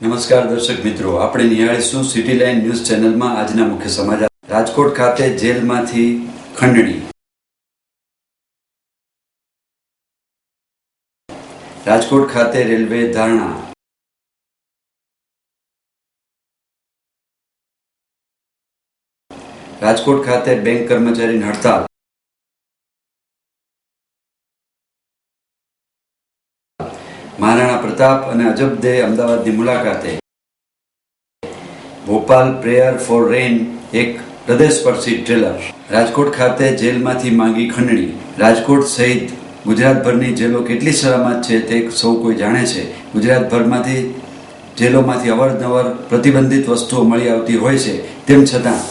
નમસ્કાર દર્શક મિત્રો, આપણે નિહાળીશું સિટી લાઇન ન્યૂઝ ચેનલમાં આજના મુખ્ય સમાચાર. રાજકોટ ખાતે જેલમાંથી ખંડણી. રાજકોટ ખાતે રેલવે ધરણા. રાજકોટ ખાતે બેંક કર્મચારીની હડતાલ. મહારાણા પ્રતાપ અને અજબદે અમદાવાદની મુલાકાતે. ભોપાલ પ્રેયર ફોર રેન એક હૃદયસ્પર્શી ટ્રેલર. રાજકોટ ખાતે જેલમાંથી માંગી ખંડણી. રાજકોટ સહિત ગુજરાતભરની જેલો કેટલી સલામત છે તે સૌ કોઈ જાણે છે. ગુજરાતભરમાંથી જેલોમાંથી અવારનવાર પ્રતિબંધિત વસ્તુઓ મળી આવતી હોય છે. તેમ છતાં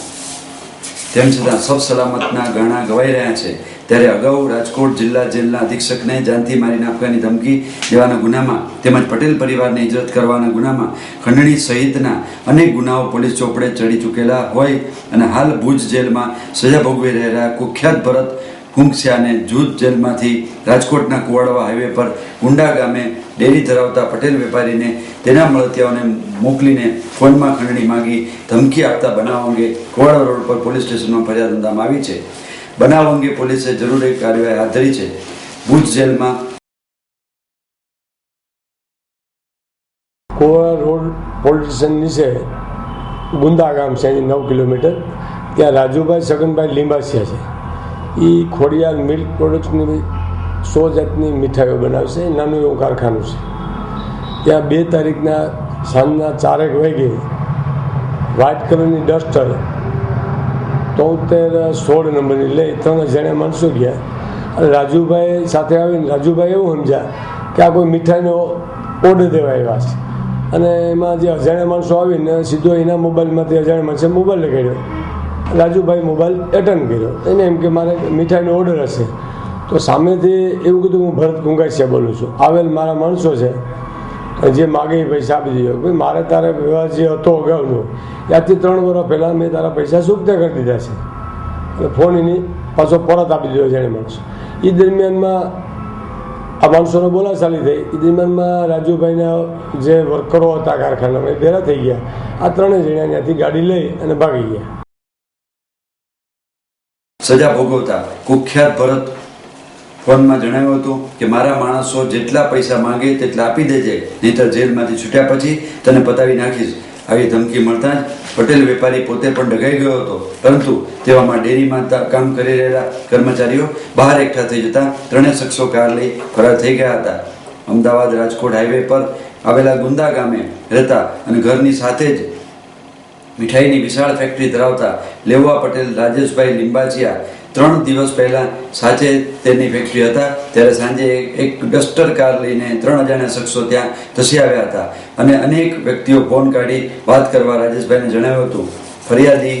સબ સલામતના ગાણા ગવાઈ રહ્યા છે. ત્યારે અગાઉ રાજકોટ જિલ્લા જેલના અધિક્ષકને જાનથી મારી નાખવાની ધમકી દેવાના ગુનામાં તેમજ પટેલ પરિવારને ઇજરત કરવાના ગુનામાં ખંડણી સહિતના અનેક ગુનાઓ પોલીસ ચોપડે ચડી ચૂકેલા હોય અને હાલ ભુજ જેલમાં સજા ભોગવી રહેલા કુખ્યાત ભરત કુંગસિયાને જૂથ જેલમાંથી રાજકોટના કુવાડવા હાઈવે પર ગુંડા ગામે ડેરી ધરાવતા પટેલ વેપારીને તેના મળતિયાઓને મોકલીને ફોનમાં ખંડણી માંગી ધમકી આપતા બનાવ અંગે કુવાડવા રોડ પર પોલીસ સ્ટેશનમાં ફરિયાદ નોંધવામાં આવી છે. બનાવ અંગે પોલીસે જરૂરી કાર્યવાહી હાથ ધરી છે. ભુજ જેલમાં કુવાડવા રોડ પોલીસ સ્ટેશન નીચે ગુંદા ગામ છે, 9 કિલોમીટર. ત્યાં રાજુભાઈ સગનભાઈ લીંબાસિયા છે. એ ખોડિયાર મિલ્ક પ્રોડક્ટ્સની 100 જાતની મીઠાઈઓ બનાવશે. નાનું એવું કારખાનું છે. ત્યાં 2 તારીખના સાંજના 4 વાગે વ્હાઇટ કલરની ડસ્ટર 73-16 નંબરની લઈ 3 અજાણ્યા માણસો ગયા. અને રાજુભાઈ સાથે આવીને રાજુભાઈ એવું સમજ્યા કે આ કોઈ મીઠાઈનો ઓર્ડર દેવા આવ્યા છે. અને એમાં જે અજાણ્યા માણસો આવીને સીધો એના મોબાઈલમાંથી અજાણ્યા માણસે મોબાઈલ લગાડ્યો. રાજુભાઈ મોબાઈલ એટેન્ડ કર્યો. એને એમ કે મારે મીઠાઈનો ઓર્ડર હશે. તો સામેથી એવું કીધું, હું ભરત કુંગાસિયા બોલું છું, આવેલ મારા માણસો છે, જે માગે એ પૈસા આપી દીધો. ભાઈ મારે તારે વ્યવહાર જે હતો અગાઉનો ત્યાંથી 3 વર્ષ પહેલાં મેં તારા પૈસા ચૂકતા કરી દીધા છે. એટલે ફોન એની પાછો પરત આપી દીધો જેણે માણસો. એ દરમિયાનમાં આ માણસોને બોલાચાલી થઈ. એ દરમિયાનમાં રાજુભાઈના જે વર્કરો હતા કારખાનામાં એ ભેગા થઈ ગયા. આ 3 જણા ત્યાંથી ગાડી લઈ અને ભાગી ગયા. સજા ભોગવતા કુખ્યાત ભરત ફોનમાં જણાવ્યું હતું કે મારા માણસો જેટલા પૈસા માંગે તેટલા આપી દેજે, નહીંતર જેલમાંથી છૂટ્યા પછી તને પતાવી નાખીશ. આવી ધમકી મળતા જ પટેલ વેપારી પોતે પણ ડઘાઈ ગયો હતો. પરંતુ તેવામાં ડેરીમાં કામ કરી રહેલા કર્મચારીઓ બહાર એકઠા થઈ જતા 3 શખ્સો કાર લઈ ફરાર થઈ ગયા હતા. અમદાવાદ રાજકોટ હાઈવે પર આવેલા ગુંદા ગામે રહેતા અને ઘરની સાથે જ મીઠાઈની વિશાળ ફેક્ટરી ધરાવતા લેવા પટેલ રાજેશભાઈ લીંબાચિયા 3 દિવસ પહેલા સાંજે તેની ફેક્ટરી હતા. ત્યારે સાંજે એક ડસ્ટર કાર લઈને 3 અજાણ્યા શખ્સો ત્યાં ધસી આવ્યા હતા અને અનેક વ્યક્તિઓ ફોન કાઢી વાત કરવા રાજેશભાઈને જણાવ્યું હતું. ફરિયાદી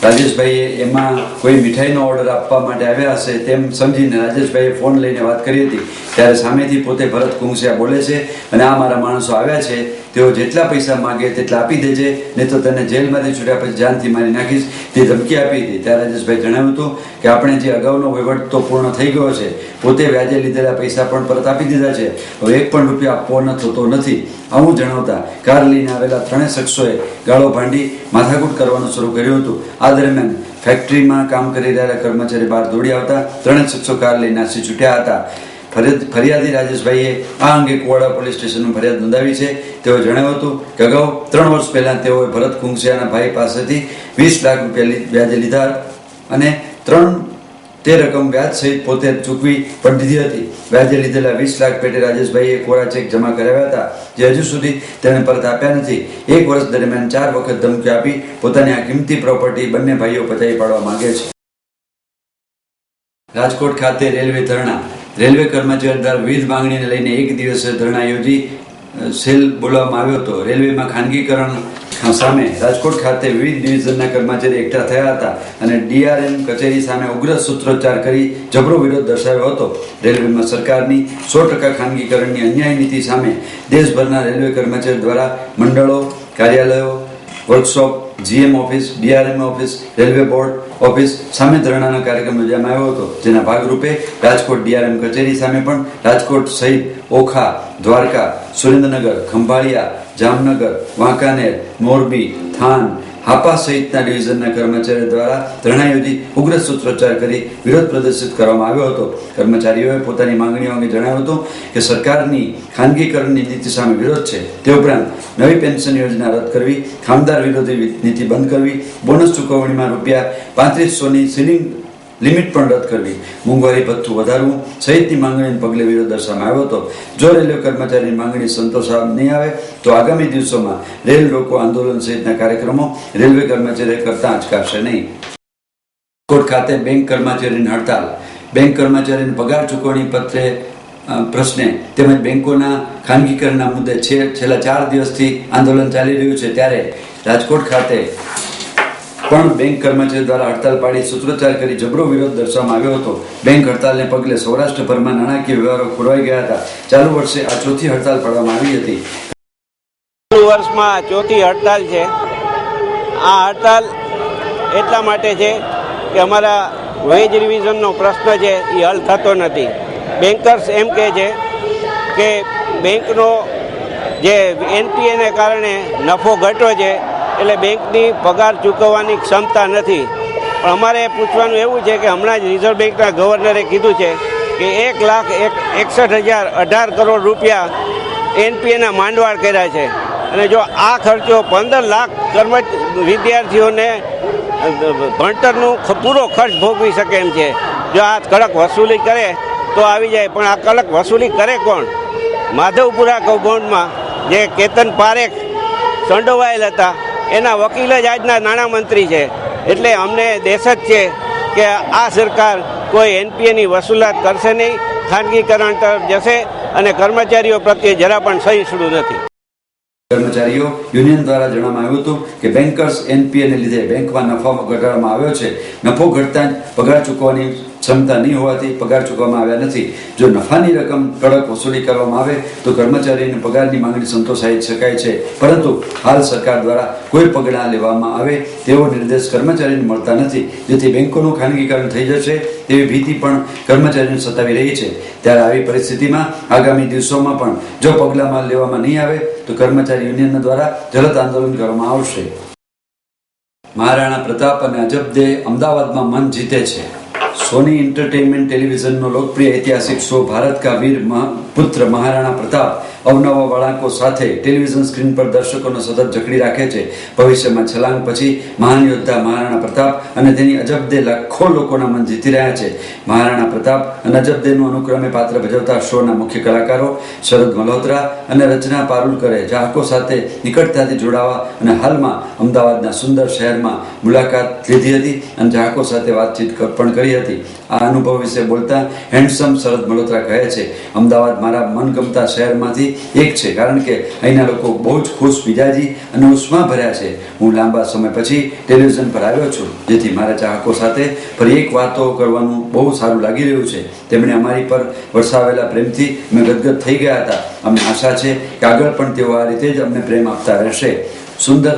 રાજેશભાઈએ એમાં કોઈ મીઠાઈનો ઓર્ડર આપવા માટે આવ્યા હશે તેમ સમજીને રાજેશભાઈએ ફોન લઈને વાત કરી હતી. ત્યારે સામેથી પોતે ભરત કુંગસિયા બોલે છે અને આ મારા માણસો આવ્યા છે, તેઓ જેટલા પૈસા માગે તેટલા આપી દેજે, નહીં તો તને જેલમાંથી છૂટ્યા પછી જાનથી મારી નાખીશ, તે ધમકી આપી હતી. ત્યારે રાજેશભાઈ જણાવ્યું હતું કે આપણે જે અગાઉનો વહીવટ તો પૂર્ણ થઈ ગયો છે, પોતે વ્યાજે લીધેલા પૈસા પણ પરત આપી દીધા છે, હવે 1 પણ રૂપિયા આપવો થતો નથી. આવું જણાવતા કાર લઈને આવેલા 3 શખ્સોએ ગાળો ભાંડી માથાકૂટ કરવાનું શરૂ કર્યું હતું. આ દરમિયાન ફેક્ટરીમાં કામ કરી રહેલા કર્મચારી બહાર દોડી આવતા 3 શખ્સો કાર લઈ નાસી છૂટ્યા હતા. ફરિયાદી રાજેશભાઈએ આ અંગે કુવાડા પોલીસ સ્ટેશનમાં ફરિયાદ નોંધાવી છે. તેઓ જણાવ્યું હતું કે અગાઉ 3 વર્ષ પહેલા તેઓએ ભરત કુંગસિયાના ભાઈ પાસેથી 20 લાખ રૂપિયા વ્યાજે લીધા અને તે રકમ વ્યાજ સહિત પોતે ચૂકવી પણ દીધી હતી. વ્યાજે લીધેલા 20 લાખ પેટે રાજેશભાઈએ કોરા ચેક જમા કરાવ્યા હતા, જે હજુ સુધી તેણે પરત આપ્યા નથી. 1 વર્ષ દરમિયાન 4 વખત ધમકી આપી પોતાની આ કિંમતી પ્રોપર્ટી બંને ભાઈઓ પચાવી પાડવા માંગે છે. રાજકોટ ખાતે રેલવે ધરણા. રેલવે કર્મચારીઓ દ્વારા વિવિધ માંગણીને લઈને 1 દિવસીય ધરણા યોજી સેલ બોલાવવામાં આવ્યો હતો. રેલવેમાં ખાનગીકરણ સામે રાજકોટ ખાતે વિવિધ ડિવિઝનના કર્મચારી એકઠા થયા હતા અને DRM કચેરી સામે ઉગ્ર સૂત્રોચ્ચાર કરી જબરો વિરોધ દર્શાવ્યો હતો. રેલવેમાં સરકારની 100% ખાનગીકરણની અન્યાય નીતિ સામે દેશભરના રેલવે કર્મચારીઓ દ્વારા મંડળો, કાર્યાલયો, workshop, GM office, DRM office, railway board office સામે ધરણાનો કાર્યક્રમ યોજવામાં આવ્યો હતો. જેના ભાગરૂપે રાજકોટ DRM કચેરી સામે પણ રાજકોટ સહિત ઓખા, દ્વારકા, સુરેન્દ્રનગર, ખંભાળિયા, જામનગર, વાંકાનેર, મોરબી, થાન, હાપા સહિતના ડિવિઝનના કર્મચારીઓ દ્વારા ધરણા યોજી ઉગ્ર સૂત્રોચ્ચાર કરી વિરોધ પ્રદર્શિત કરવામાં આવ્યો હતો. કર્મચારીઓએ પોતાની માંગણીઓ અંગે જણાવ્યું હતું કે સરકારની ખાનગીકરણની નીતિ સામે વિરોધ છે. તે ઉપરાંત નવી પેન્શન યોજના રદ કરવી, ખામદાર વિરોધી નીતિ બંધ કરવી, બોનસ ચૂકવણીમાં ₹3500ની સીલિંગ લિમિટ પણ રદ કરવી, મોંઘવારી ભથ્થું વધારવું સહિતની માંગણીને પગલે વિરોધ દર્શાવવામાં આવ્યો હતો. જો રેલવે કર્મચારીની માંગણી સંતોષવામાં નહીં આવે તો આગામી દિવસોમાં રેલ રોકો આંદોલન સહિતના કાર્યક્રમો રેલવે કર્મચારીઓ કરતા અચકાશે નહીં. રાજકોટ ખાતે બેંક કર્મચારીની હડતાલ. બેંક કર્મચારીને પગાર ચૂકવણી પત્રે પ્રશ્ને તેમજ બેંકોના ખાનગીકરણના મુદ્દે છેલ્લા 4 દિવસથી આંદોલન ચાલી રહ્યું છે. ત્યારે રાજકોટ ખાતે પણ બેંક કર્મચારીઓ દ્વારા હડતાલ પાડી સૂત્રોચ્ચાર કરી જબરો વિરોધ દર્શાવવામાં આવ્યો હતો. બેંક હડતાલને પગલે સૌરાષ્ટ્રભરમાં નાણાકીય વ્યવહારો ખોરવાઈ ગયા હતા. ચાલુ વર્ષે આ ચોથી હડતાલ પાડવામાં આવી હતી. ચાલુ વર્ષમાં ચોથી હડતાલ છે. આ હડતાલ એટલા માટે છે કે અમારા વેજ રિવિઝનનો પ્રશ્ન છે એ હલ થતો નથી. બેન્કર્સ એમ કહે છે કે બેંકનો જે એનપીએને કારણે નફો ઘટ્યો છે એટલે બેંકની પગાર ચૂકવવાની ક્ષમતા નથી. પણ અમારે પૂછવાનું એવું છે કે હમણાં જ રિઝર્વ બેંકના ગવર્નરે કીધું છે કે 1,61,018 કરોડ રૂપિયા એનપીએના માંડવાળ કર્યા છે. અને જો આ ખર્ચો 15 લાખ વિદ્યાર્થીઓને ભણતરનું પૂરો ખર્ચ ભોગવી શકે એમ છે. જો આ કડક વસૂલી કરે તો આવી જાય, પણ આ કડક વસૂલી કરે કોણ? માધવપુરા કૌભાંડમાં જે કેતન પારેખ સંડોવાયેલ હતા એના વકીલ જ આજના નાણામંત્રી છે. એટલે અમને દેશ જ છે કે આ સરકાર કોઈ એનપીએની વસૂલાત કરશે નહીં, ખાનગીકરણ તરફ જશે અને કર્મચારીઓ પ્રત્યે જરા પણ સહિષ્ણુ નથી. કર્મચારીઓ યુનિયન દ્વારા જણાવવામાં આવ્યું હતું કે બેન્કર્સ એનપીએને લીધે બેંકમાં નફો ઘટાડવામાં આવ્યો છે. નફો ઘટતા જ પગાર ચૂકવવાની ક્ષમતા નહીં હોવાથી પગાર ચૂકવવામાં આવ્યા નથી. જો નફાની રકમ કડક વસૂલી કરવામાં આવે તો કર્મચારીઓની પગારની માંગણી સંતોષાઈ શકાય છે. પરંતુ હાલ સરકાર દ્વારા કોઈ પગલાં લેવામાં આવે તેવો નિર્દેશ કર્મચારીને મળતા નથી, જેથી બેંકોનું ખાનગીકરણ થઈ જશે તેવી ભીતિ પણ કર્મચારીઓને સતાવી રહી છે. ત્યારે આવી પરિસ્થિતિમાં આગામી દિવસોમાં પણ જો પગલાં લેવામાં નહીં આવે તો કર્મચારી યુનિયન દ્વારા જલદ આંદોલન કરવામાં આવશે. મહારાણા પ્રતાપ અને અજબદે અમદાવાદમાં મન જીતે છે. સોની એન્ટરટેનમેન્ટ ટેલિવિઝનનો લોકપ્રિય ઐતિહાસિક શો ભારત કા વીર પુત્ર મહારાણા પ્રતાપ અવનવા વળાંકો સાથે ટેલિવિઝન સ્ક્રીન પર દર્શકોને સતત જકડી રાખે છે. ભવિષ્યમાં છલાંગ પછી મહાન યોદ્ધા મહારાણા પ્રતાપ અને તેની અજબદે લાખો લોકોના મન જીતી રહ્યા છે. મહારાણા પ્રતાપ અને અજબદેનું અનુક્રમે પાત્ર ભજવતા શોના મુખ્ય કલાકારો શરદ મલ્હોત્રા અને રચના પારુલકરે ચાહકો સાથે નિકટતાથી જોડાવા અને હાલમાં અમદાવાદના સુંદર શહેરમાં મુલાકાત લીધી હતી અને ચાહકો સાથે વાતચીત પણ કરી હતી. આ અનુભવ વિશે બોલતા હેન્ડસમ શરદ મલ્હોત્રા કહે છે, અમદાવાદ મારા મનગમતા શહેરમાંથી એક છે, કારણ કે અહીંના લોકો બહુ જ ખુશ મિજાજી અને ઉષ્મા ભર્યા છે. હું લાંબા સમય પછી ટેલિવિઝન પર આવ્યો છું, જેથી મારા ચાહકો સાથે ફરી એક વાતો કરવાનું બહુ સારું લાગી રહ્યું છે. તેમણે અમારી પર વરસાવેલા પ્રેમથી અમે ગદગદ થઈ ગયા હતા. અમને આશા છે કે આગળ પણ તેઓ આ રીતે જ અમને પ્રેમ આપતા રહેશે. સુંદર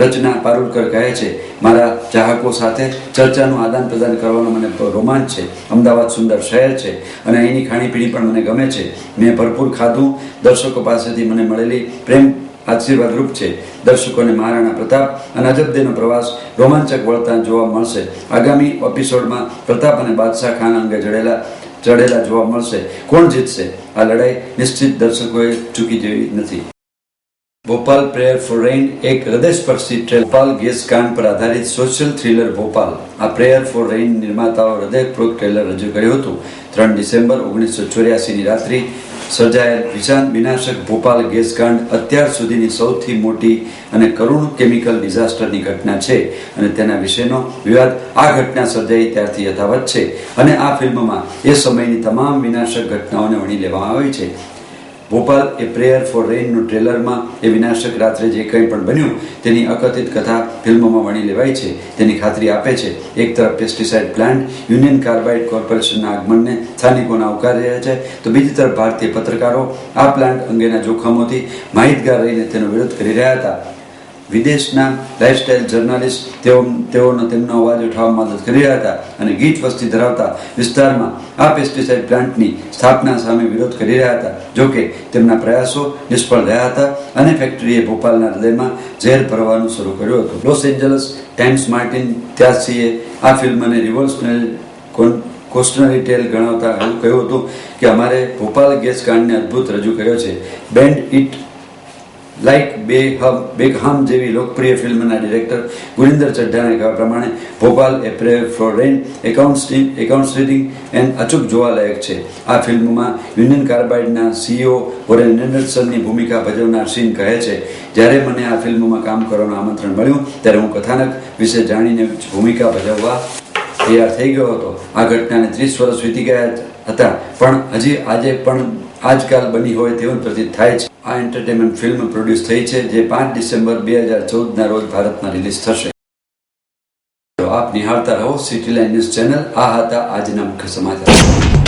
રચના પારુલકર કહે છે, મારા ચાહકો સાથે ચર્ચાનું આદાન પ્રદાન કરવાનો મને રોમાંચ છે. અમદાવાદ સુંદર શહેર છે અને અહીંની ખાણીપીણી પણ મને ગમે છે. મેં ભરપૂર ખાધું. દર્શકો પાસેથી મને મળેલી પ્રેમ આશીર્વાદરૂપ છે. દર્શકોને મહારાણા પ્રતાપ અને અજબદેનો પ્રવાસ રોમાંચક વળતા જોવા મળશે. આગામી એપિસોડમાં પ્રતાપ અને બાદશાહ ખાન અંગે ચડેલા જોવા મળશે. કોણ જીતશે? આ લડાઈ નિશ્ચિત દર્શકોએ ચૂકી જેવી નથી. ભોપાલ પ્રેયર ફોર રેઇન એક હૃદયસ્પર્શી ટ્રેલર. ભોપાલ ગેસ કાંડ પર આધારિત સોશિયલ થ્રિલર ભોપાલ. આ પ્રેયર ફોર રેઇન નિર્માતાઓ હૃદયપૂર્વક ટ્રેલર રજૂ કર્યું હતું. 3 ડિસેમ્બર 1984ની રાત્રિ સર્જાયેલ વિનાશક ભોપાલ ગેસ કાંડ અત્યાર સુધીની સૌથી મોટી અને કરુણ કેમિકલ ડિઝાસ્ટરની ઘટના છે અને તેના વિશેનો વિવાદ આ ઘટના સર્જાઈ ત્યારથી યથાવત છે. અને આ ફિલ્મમાં એ સમયની તમામ વિનાશક ઘટનાઓને વણી લેવામાં આવી છે. ભોપાલ એ પ્રેયર ફોર રેઇનનું ટ્રેલરમાં એ વિનાશક રાત્રે જે કંઈ પણ બન્યું તેની અકથિત કથા ફિલ્મમાં વણી લેવાઈ છે તેની ખાતરી આપે છે. એક તરફ પેસ્ટિસાઇડ પ્લાન્ટ યુનિયન કાર્બાઇડ કોર્પોરેશનના આગમનને સ્થાનિકોને આવકારી રહ્યા છે, તો બીજી તરફ ભારતીય પત્રકારો આ પ્લાન્ટ અંગેના જોખમોથી માહિતગાર રહીને તેનો વિરોધ કરી રહ્યા હતા. વિદેશના લાઇફસ્ટાઇલ જર્નાલિસ્ટ તેઓનો તેમનો અવાજ ઉઠાવવામાં મદદ કરી રહ્યા હતા અને ગીચ વસ્તી ધરાવતા વિસ્તારમાં આ પેસ્ટિસાઇડ પ્લાન્ટની સ્થાપના સામે વિરોધ કરી રહ્યા હતા. જોકે તેમના પ્રયાસો નિષ્ફળ રહ્યા હતા અને ફેક્ટરીએ ભોપાલના હૃદયમાં ઝેર ભરવાનું શરૂ કર્યું હતું. લોસ એન્જલસ ટાઇમ્સ માર્ટિન ત્યાસીએ આ ફિલ્મને રિવોલ્યુશનરી કોસ્ટનરી ટેલ ગણાવતા કહ્યું હતું કે અમારે ભોપાલ ગેસ કાંડને અદ્ભુત રજૂ કર્યો છે. બેન્ડ ઇટ લાઇક બેકહામ જેવી લોકપ્રિય ફિલ્મના ડિરેક્ટર ગુરિન્દર ચડ્ઢાના કહેવા પ્રમાણે ભોપાલ એ પ્રે ફોર રેન એકાઉન્ટ્સટિંગ એન્ડ અચૂક જોવાલાયક છે. આ ફિલ્મમાં યુનિયન કાર્બાઇડના CEO વોરેન એન્ડરસનની ભૂમિકા ભજવનાર સીન કહે છે, જ્યારે મને આ ફિલ્મમાં કામ કરવાનું આમંત્રણ મળ્યું ત્યારે હું કથાનક વિશે જાણીને ભૂમિકા ભજવવા તૈયાર થઈ ગયો હતો. આ ઘટનાને 30 વર્ષ વીતી ગયા હતા, પણ હજી આજે પણ આજકાલ બની હોય તેવું પ્રતીત થાય છે. આ એન્ટરટેનમેન્ટ ફિલ્મ પ્રોડ્યુસ થઈ છે, જે 5 ડિસેમ્બર 2014ના રોજ ભારતમાં રિલીઝ થશે. આપ નિહાળતા રહો સિટી લાઇન ન્યૂઝ ચેનલ. આ હતા આજના મુખ્ય સમાચાર.